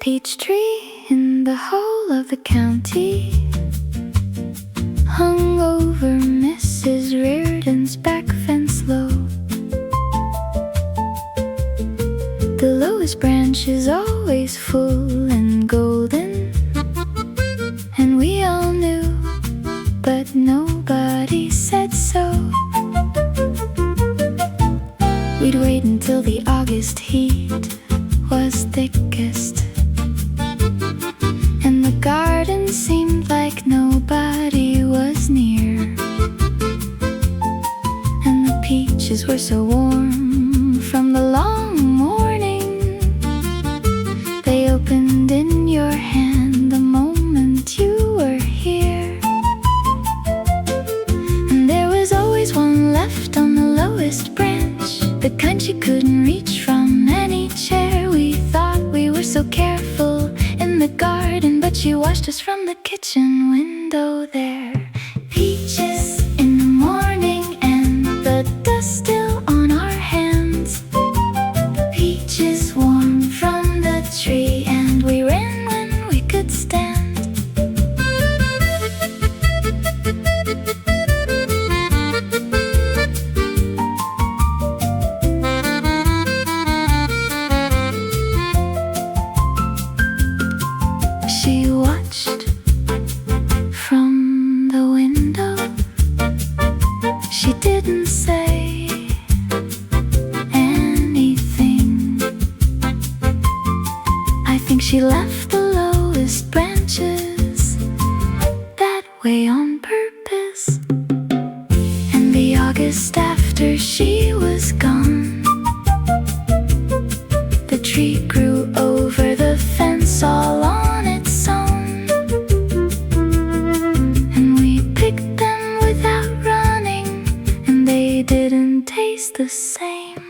peach tree in the whole of the county hung over Mrs. Reardon's back fence low. The lowest branch is always full and golden, and we all knew, but nobody said so. We'd wait until the August heat was thickest, and the garden seemed like nobody was near, and the peaches were so warm from the long morning. They opened in your hand the moment you were here, and there was always one left on the lowest branch, the kind she couldn't reach from any chair. We thought we were so careful in the garden, but she watched us from the kitchen window there. Peaches in the morning and the dust still on our hands. Peaches warm from the tree, and we ran when we could stand. She watched from the window. She didn't say anything. I think she left the lowest branches that way on purpose. And the August after she was gone, the tree grew over the fence all on its own, and we picked them without running, and they didn't taste the same.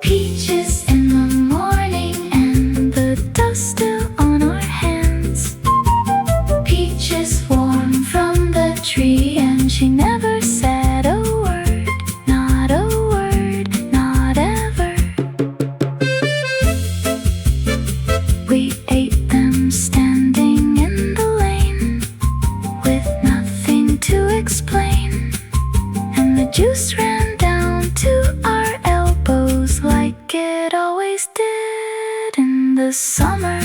Peaches in the morning and the dust still on our hands. Peaches warm from the tree, and she never said a word, not a word, not ever. We ate them standing in the lane with nothing to explain, and the juice ran down to our elbows like it always did in the summer.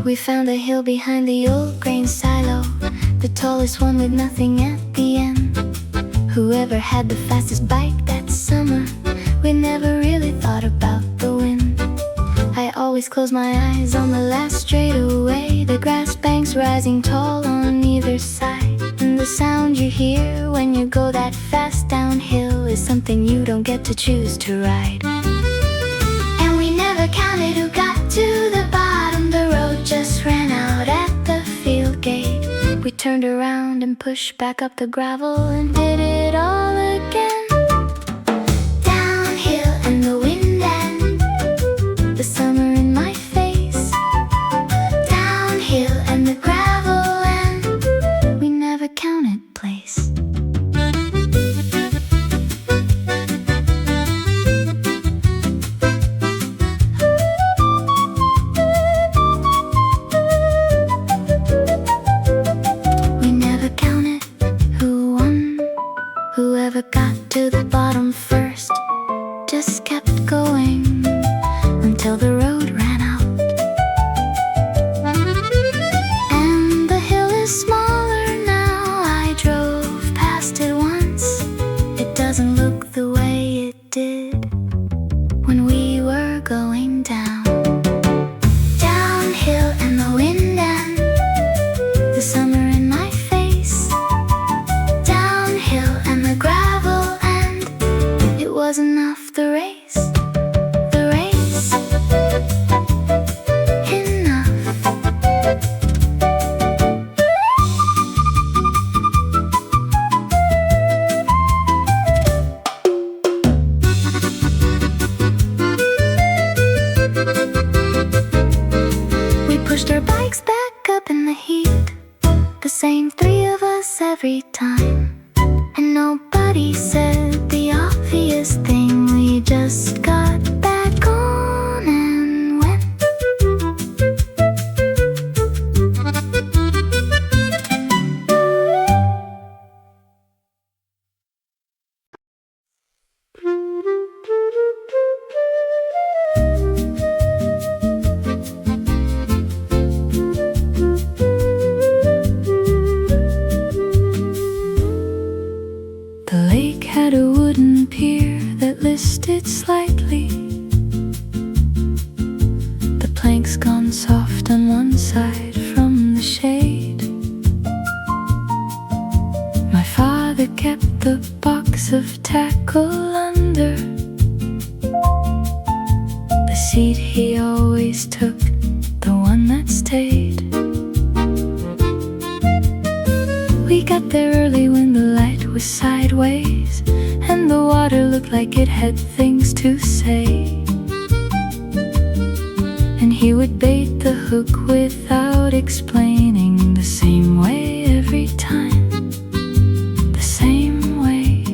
We found a hill behind the old grain silo, the tallest one with nothing at the end. Whoever had the fastest bike that summer, we never really thought about the wind. I always close my eyes on the last straightaway, the grass banks rising tall on either side, and the sound you hear when you go that fast downhill is something you don't get to choose to ride. And we never counted who got to the bottom, the road just ran out at the field gate. We turned around and pushed back up the gravel and did it all again. Downhill and the wind and the summer in my face. Downhill and the gravel, and we never counted place. We never counted who won the same three of us every time. And nobody said the obvious thing, we just got back on and went. The lake had a wooden pier that listed slightly. The planks gone soft on one side from the shade. My father kept the box of tackle under the seat he always took, the one that stayed. We got there early when the light was sideways and the water looked like it had things to say. And he would bait the hook without explaining, the same way every time, the same way.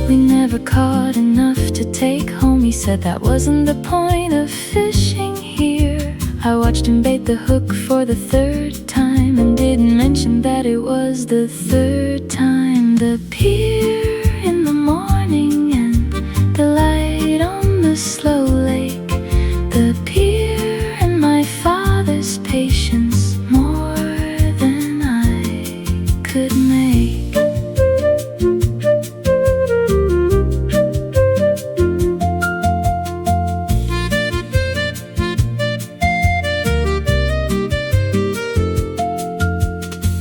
We never caught enough to take home, he said that wasn't the point of fishing here. I watched him bait the hook for the third time and didn't mention that it was the third time. The pier in the morning and the light on the slow lake. The pier and my father's patience, more than I could make.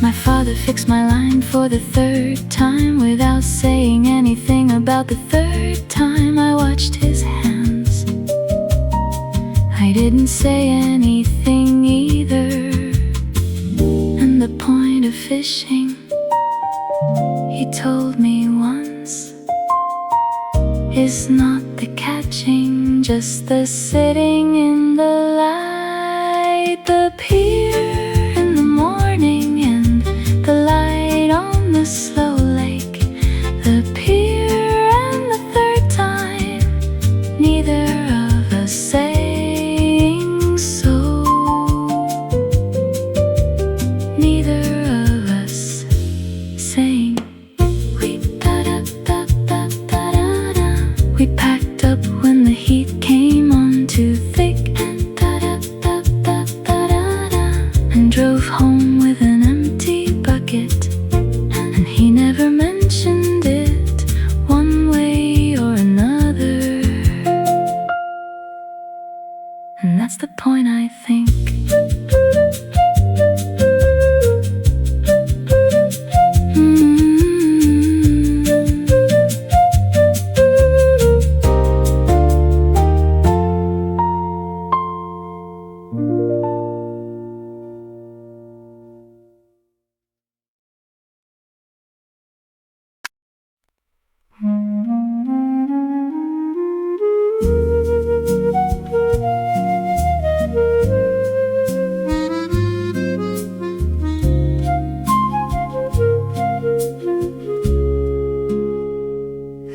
My father fixed my line for the third time without saying anything about the third time. I watched his hands, I didn't say anything either. And the point of fishing, he told me once, is not the catching, just the sitting in the light. The pier in the morning and the light on the slow lake. The pier and the third time, neither of us saying so. Neither of us saying we da-da-da-da-da-da. We packed up when the heat came on too thick and da-da-da-da-da-da, and drove home with an empty bucket. And he never mentioned it one way or another. And that's the point, I think.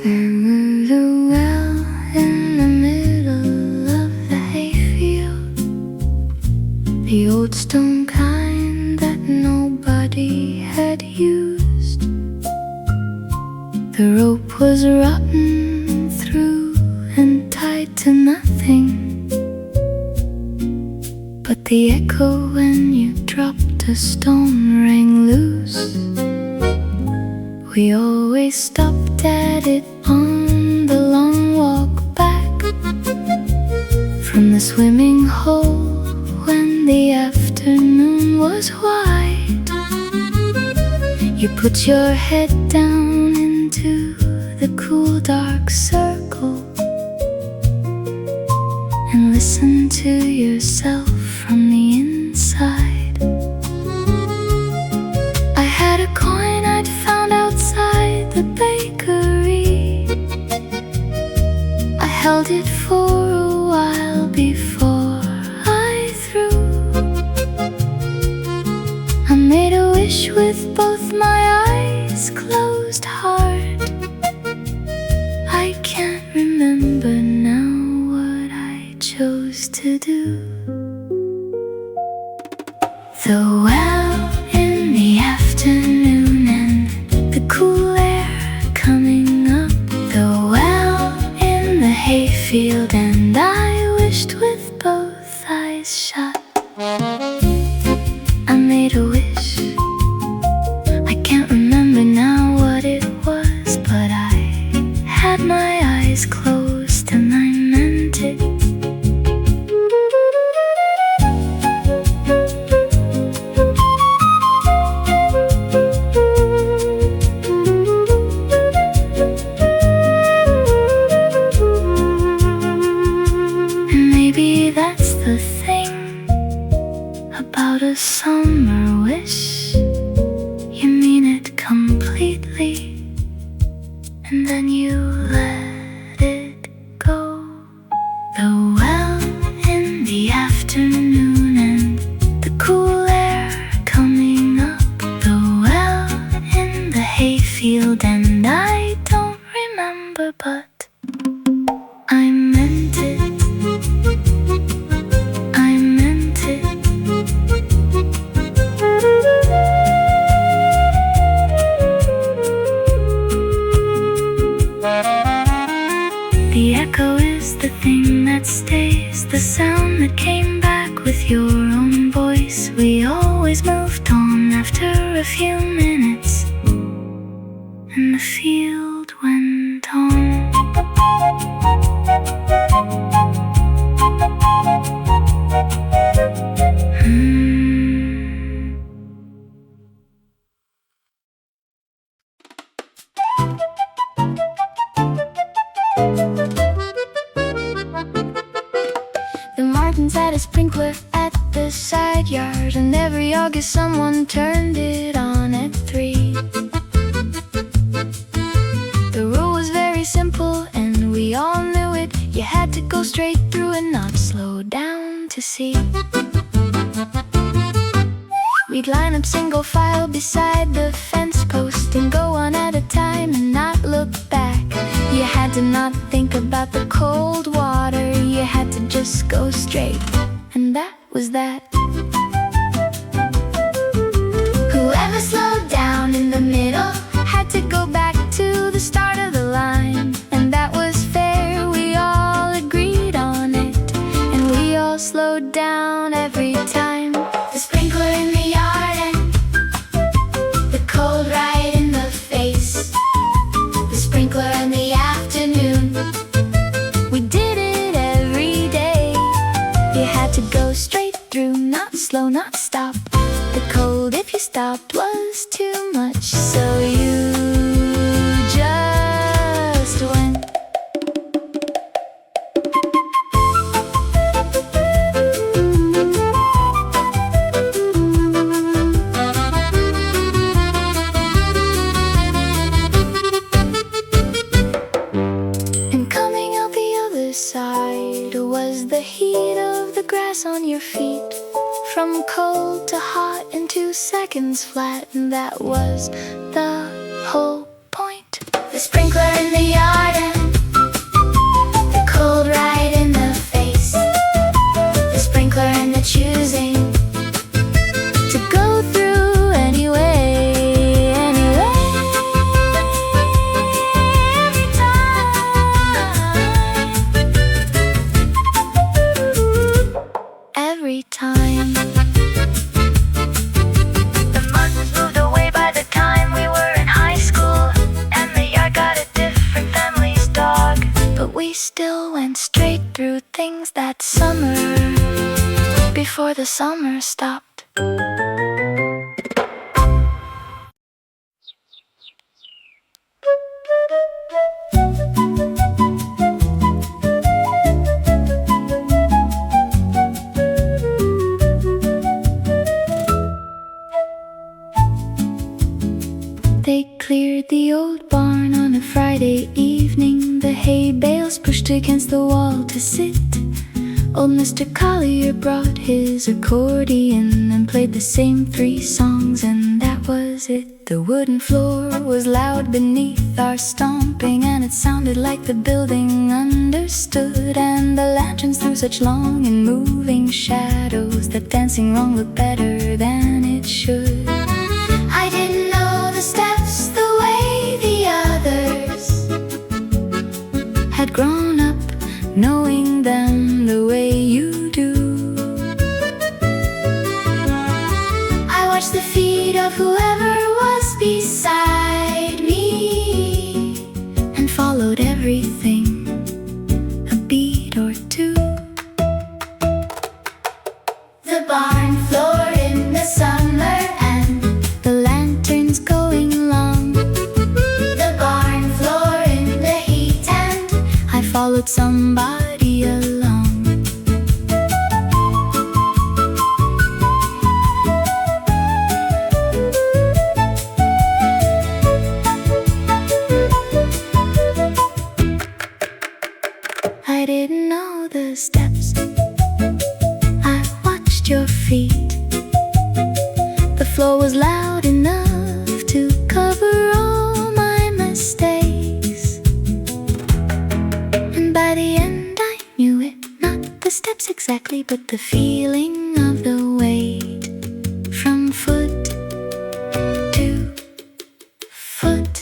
There was a well in the middle of the hayfield, the old stone kind that nobody had used. The rope was rotten through and tied to nothing, but the echo when you dropped a stone rang loose. We always stopped at it on the long walk back from the swimming hole when the afternoon was white. You put your head down into the cool dark circle and listen to yourself from the inside. I had a coin I'd found outside the bakery. I held it for a while before I threw. wish with both my eyes closed hard. I can't remember now what I chose to do. The well in the afternoon and the cool air coming up. The well in the hayfield and I wished with both eyes shut. I made a wish. I can't remember now what it was, but I had my eyes closed and I meant it. And maybe that's the thing about a summer wish. You mean it completely, and then you let it go. The well in the afternoon and the cool air coming up. The well in the hayfield and I don't remember, but I meant it. I meant it. The echo is the thing that stays, the sound that came back with your own voice. We always moved on after a few minutes, and the field went on. The Martins had a sprinkler at the side yard, and every August someone turned it on at 3. The rule was very simple and we all knew it. You had to go straight through and not slow down to see. We'd line up single file beside the fence post and go one at a time and not look back. You had to not think about the cold water. You had to just go straight, and that was that. Whoever slowed down in the middle had to go back to the start of the line, and that was fair. We all agreed on it, and we all slowed down every time. The sprinkler in the yard and the cold right in the face. The sprinkler in the afternoon, we did it every day. You had to go straight through, not slow, not stop. The cold if you stopped was too much, so you just went. And coming out the other side was the heat of the grass on your feet. From cold to hot in 2 seconds flat, and that was the whole point. The sprinkler in the yard and the cold right in the face. The sprinkler and the choosing to go through anyway, anyway. Every time, every time. The Martins moved away by the time we were in high school, and the yard got a different family's dog. But we still went straight through things that summer, before the summer stopped. They cleared the old barn on a Friday evening. The hay bales pushed against the wall to sit. Old Mr. Collier brought his accordion and played the same 3 songs, and that was it? The wooden floor was loud beneath our stomping, and it sounded like the building understood. And the lanterns threw such long and moving shadows that dancing wrong looked better than it should. I didn't know the steps the way the others had grown up, knowing them the way you do. I watched the feet of whoever was beside me and followed everything a beat or two. The barn floor in the summer and the lanterns going long. The barn floor in the heat and I followed somebody along. I didn't know the steps, I watched your feet. The floor was loud enough to cover all my mistakes, and by the end I knew it. Not the steps exactly, but the feeling of the weight from foot to foot.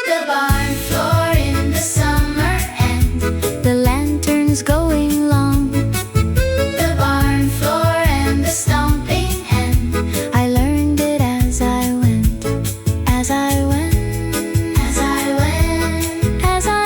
The barn floor in the summer and the lanterns going long. The barn floor and the stomping, and I learned it as I went, as I went, as I went, as I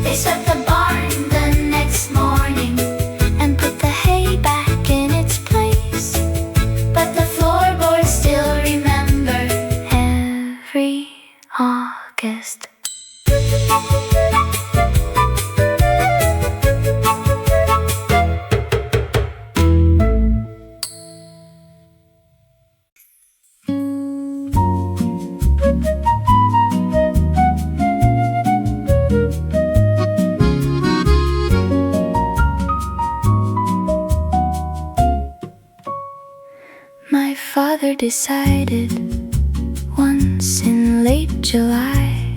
They swept the barn the next morning and put the hay back in its place, but the floorboards still remember every August. My father decided once in late July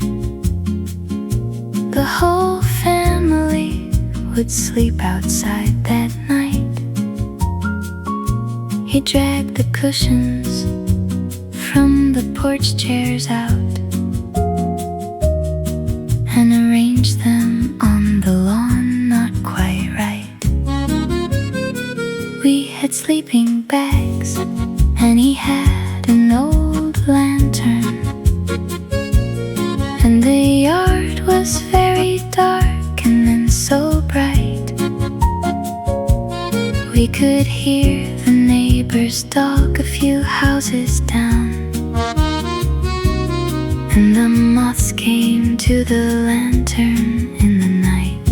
the whole family would sleep outside that night. He dragged the cushions from the porch chairs out and arranged them on the lawn, not quite right. We had sleeping bags and he had an old lantern, and the yard was very dark and then so bright. We could hear the neighbor's dog a few houses down, and the moths came to the lantern in the night.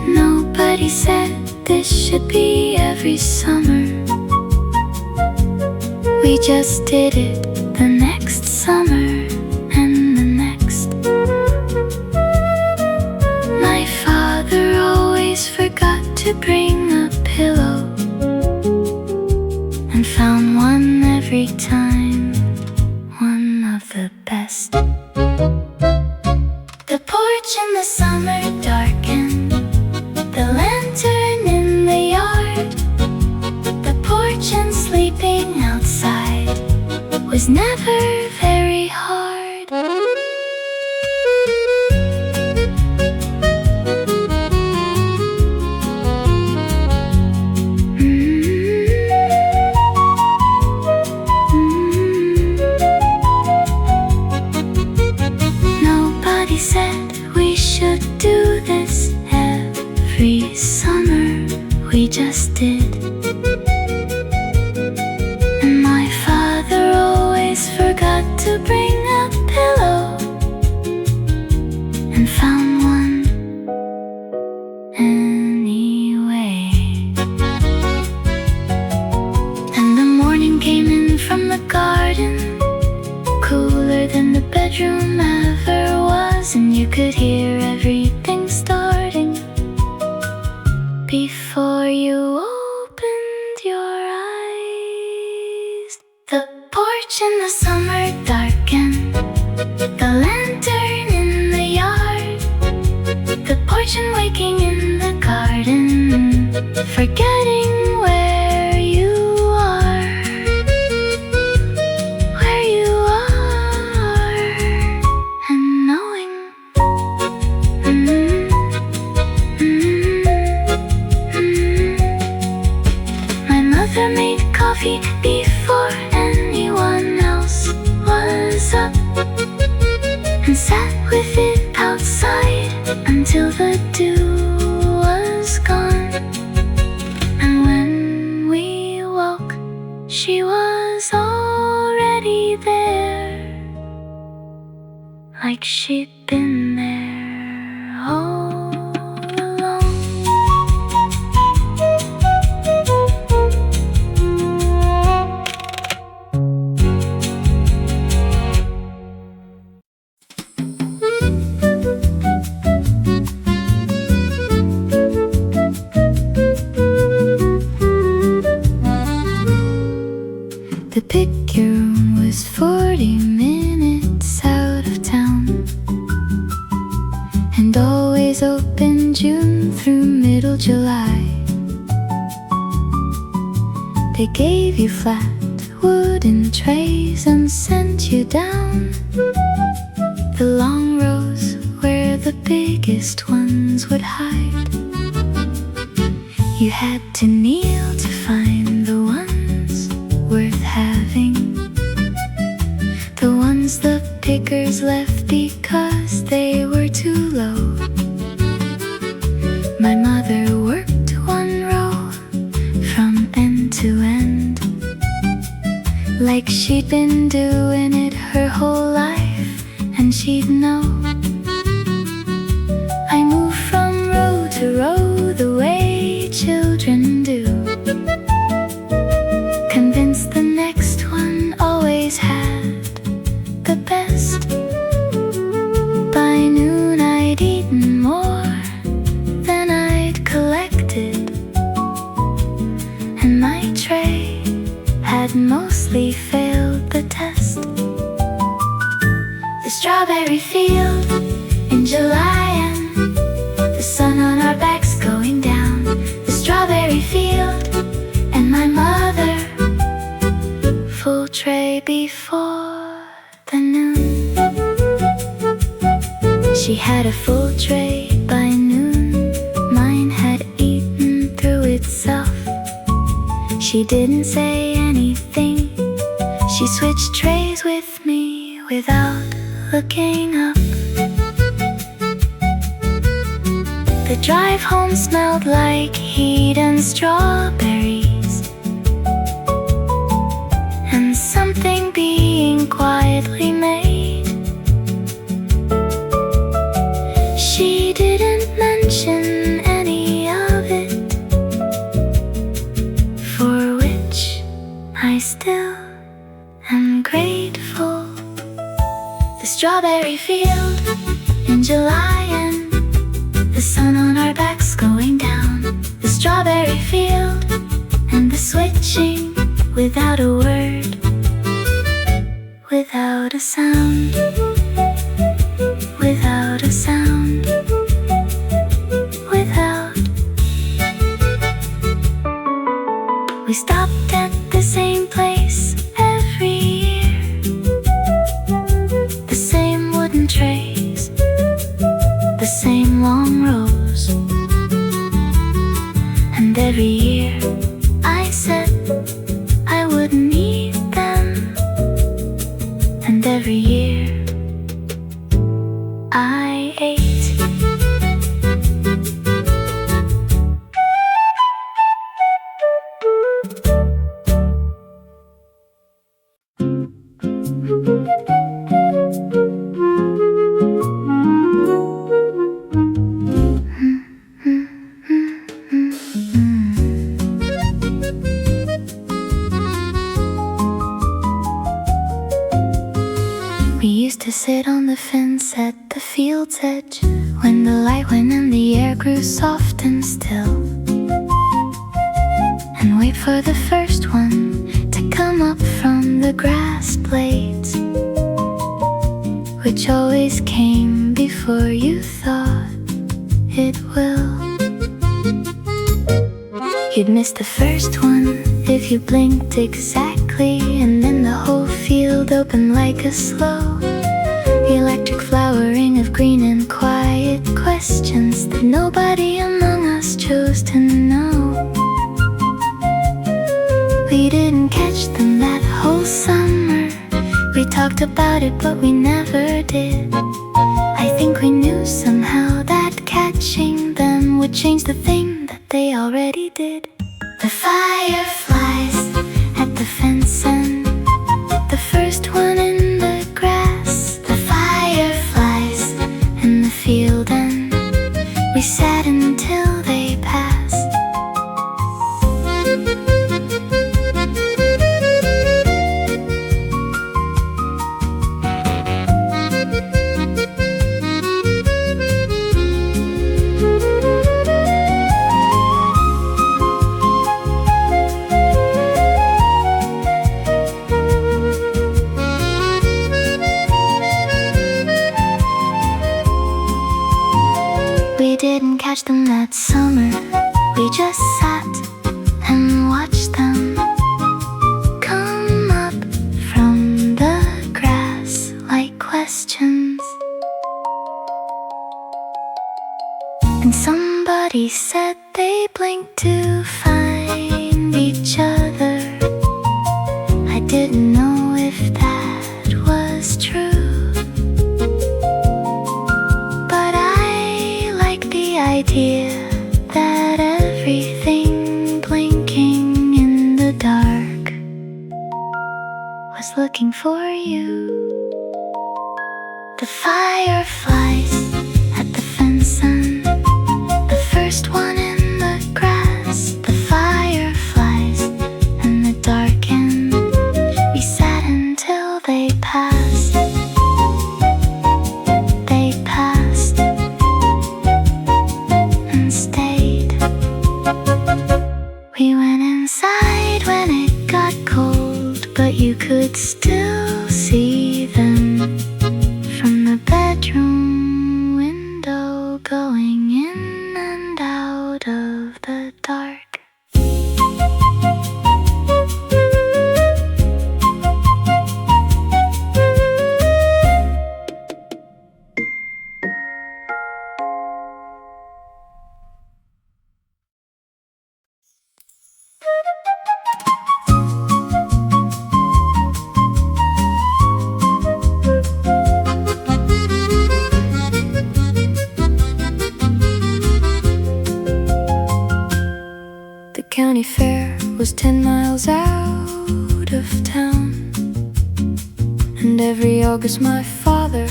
Nobody said this should be every summer. We just did it the next summer and the next. My father always forgot to bring a pillow and found one every time, one of the best. The porch in the summer darkened, the lantern in the yard. The porch and sleeping outside was never very hard. Nobody said we should do this every summer. We just did. And my father always forgot before you opened your eyes. The porch in the summer darkened, the lantern in the yard, the porch and waking in the garden, forgetting where you are, and knowing my mother made coffee before anyone else was up, and sat with it outside until the dew was gone. And when we woke, she was already there, like she'd been there all along. The picker room was 40 minutes out of town, and always open June through middle July. They gave you flat wooden trays and sent you down the long rows where the biggest ones would hide. You had to kneel to find the ones worth having, the ones the pickers left because they were too low. My mother worked one row from end to end, like she'd been doing it her whole life, and she'd know. I moved from row to row the way children do, convinced the next one always had the best. By noon I'd eaten more than I'd collected, and my tray had mostly failed the test. The strawberry field in July, and the sun on our backs going down. The strawberry field and my mother, full tray before the noon. She had a full tray by noon, mine had eaten through itself. She didn't say anything, she switched trays with me without looking up. The drive home smelled like heat and strawberries, and something being quietly made. She didn't mention any of it, for which I still am grateful. The strawberry field in July, and the sun on our backs going down. The strawberry field and the switching without a word, without a sound, without a sound, without. We stopped at the same place every year, the same wooden trays, the same long rows. And every year I said I wouldn't need them, and every year I ate. We used to sit on the fence at the field's edge when the light went and the air grew soft and still. for the first one to come up from the grass blades, which always came before you thought it will. You'd miss the first one if you blinked exactly, and then the whole field opened like a slow electric flowering of green and quiet questions that nobody among us chose to know. We didn't catch them that whole summer. We talked about it, but we never did. I think we knew somehow that catching them would change the thing that they already did. The fireflies at the fence end, the first one in the grass. The fireflies in the field end, we sat until they passed. We didn't catch them that summer. We just sat and watched them come up from the grass like questions. And somebody said they blinked to find each other. I didn't know if that was true, idea that everything blinking in the dark was looking for you. The fireflies at the fence end, the first one in the grass. The fireflies in the dark end, we sat until they passed. They passed and stayed. We went inside when it got cold, but you could still see them from the bedroom window, going in and out of the dark. The county fair was 10 miles out of town, and every August my father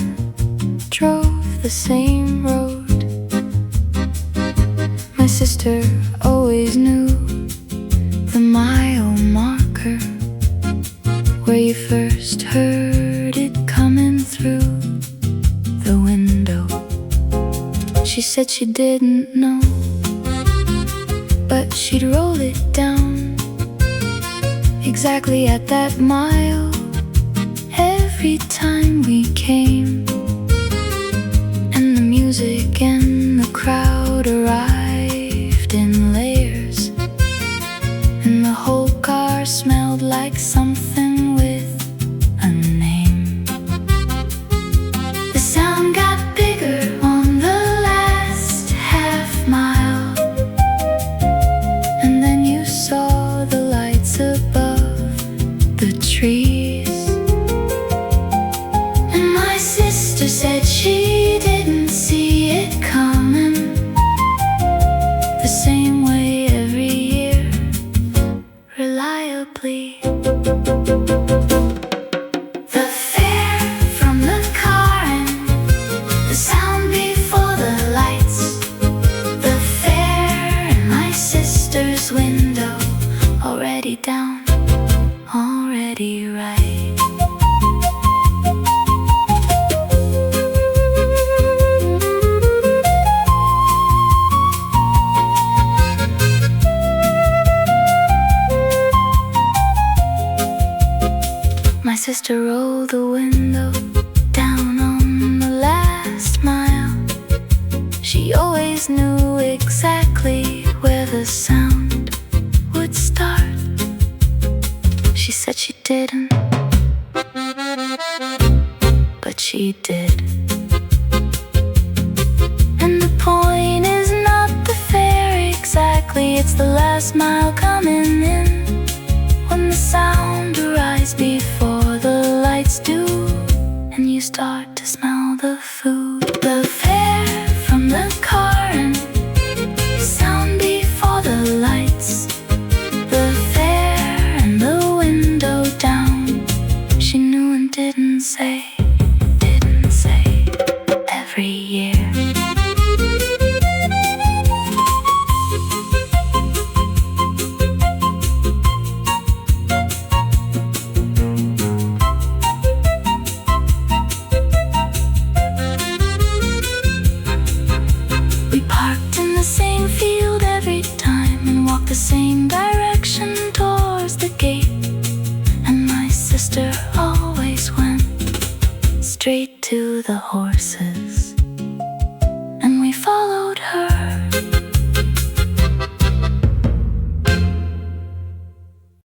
drove the same road. My sister always knew the mile marker where you first heard it coming through the window. She said she didn't know, but she'd roll it down exactly at that mile every time we came. And the music and the crowd arrived in layers, and the whole car smelled like something with a name. The sound got bigger on the last half mile, and then you saw the lights above the trees. And my sister said she didn't see it coming, sister rolled the window down on the last mile. She always knew exactly where the sound would start. She said she didn't, but she did. And the point is not the fare exactly, it's the last mile coming in. When the sound arrives before the lights do, and you start to smell the food. The fare from the car and sound before the lights. The fare and the window down. She knew and didn't say every year. We parked in the same field every time and walked the same direction towards the gate. And my sister always went straight to the horses.